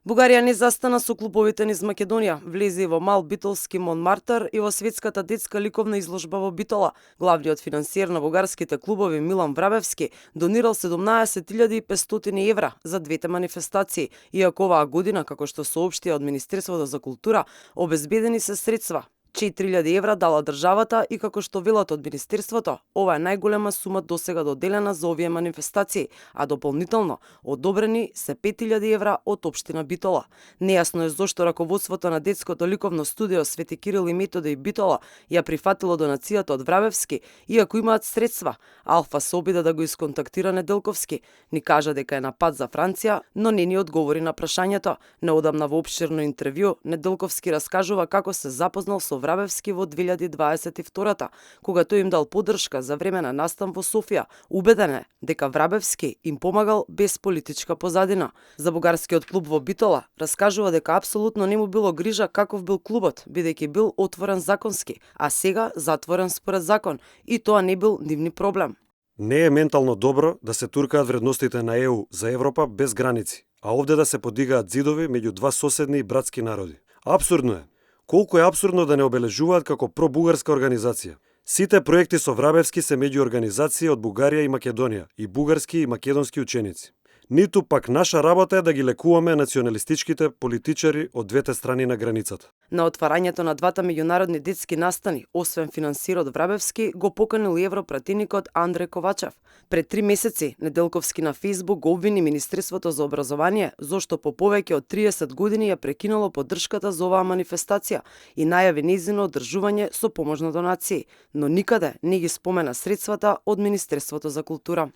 Бугарија не застана со клубовите низ Македонија, влезе и во мал битолски Монмартр и во светската детска ликовна изложба во Битола. Главниот финансиер на бугарските клубови Милан Врабевски донирал 17.500 евра за двете манифестации, иако оваа година, како што соопштија од Министерството за култура, обезбедени се средства. 4.000 евра дала државата и како што велат од Министерството, ова е најголема сума досега доделена за овие манифестации, а дополнително одобрени се 5.000 евра од општина Битола. Нејасно е зошто раководството на детското ликовно студио Свети Кирил и Методе и Битола ја прифатило донацијата од Врабевски, иако имаат средства. Алфа се обида да го исконтактира Неделковски, ни кажа дека е на пат за Франција, но не ни одговори на прашањето. Неодамна во опширно интервју, Неделковски раскажува како се запознал со Врабевски во 2022-та, кога тој им дал поддршка за време на настан во Софија. Убеден е дека Врабевски им помагал без политичка позадина. За бугарскиот клуб во Битола раскажува дека апсолутно не му било грижа каков бил клубот, бидејќи бил отворен законски, а сега затворен според закон, и тоа не бил нивни проблем. Не е ментално добро да се туркаат вредностите на ЕУ за Европа без граници, а овде да се подигаат зидови меѓу два соседни и братски народи. Апсурдно е. Колку е апсурдно да не обележуваат како пробугарска организација. Сите проекти со Врабевски се меѓу организации од Бугарија и Македонија и бугарски и македонски ученици. Ниту пак наша работа е да ги лекуваме националистичките политичари од двете страни на границата. На отварањето на двата меѓународни детски настани, освен финансирот Врабевски, го поканил и европратеникот Андре Ковачев. Пред 3 месеци Неделковски на Фејсбук го обвини Министерството за образование зошто по повеќе од 30 години ја прекинало поддршката за оваа манифестација и најави нејзино одржување со помош на донации, но никаде не ги спомена средствата од Министерството за култура.